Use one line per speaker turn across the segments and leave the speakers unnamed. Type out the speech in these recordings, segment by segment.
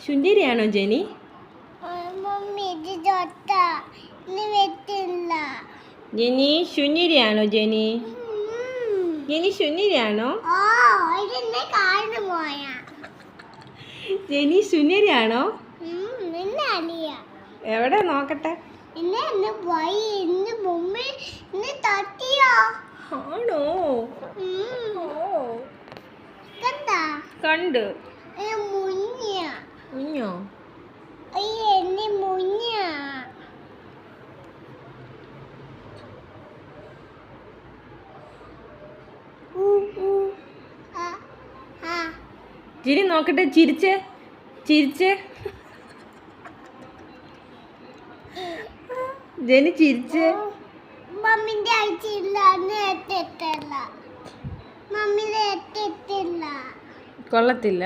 സുന്ദരിയാണോ ജെനി? ജെനി സുന്ദരിയാണോ? ജെനി സുന്ദരിയാണോ? ജെനി സുന്ദരിയാണോ? എവിടെ നോക്കട്ടെ. ആണോ? കണ്ട്. മുഞ്ഞോ? ചിരി നോക്കട്ടെ. ചിരിച്ചേ ചിരിച്ചേ. ജെനി ചിരിച്ചേ. കൊള്ളത്തില്ല.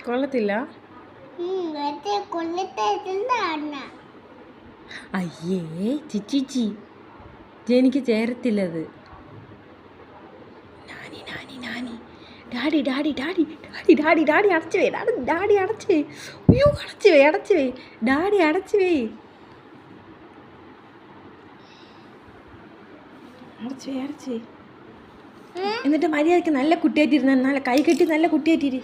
കൊള്ളത്തില്ല. അയ്യേ ചിച്ചിച്ചി, ജെനിക്ക് ചേരത്തില്ലത്. നാനി നാനി നാനി. Daddy daddy daddy daddy daddy daddy അടച്ചു വേ. ഡാഡി അടച്ചു വേ. അയ്യോ അടച്ചു വേ അടച്ചു വേ. ഡാഡി അടച്ചു വേ. അടച്ചു വേ അടച്ചു വേ. എന്നിട്ട് മര്യാദയ്ക്ക് നല്ല കുട്ടിയായിട്ടിരുന്ന, നല്ല കൈ കെട്ടി നല്ല കുട്ടിയായിട്ടിരി.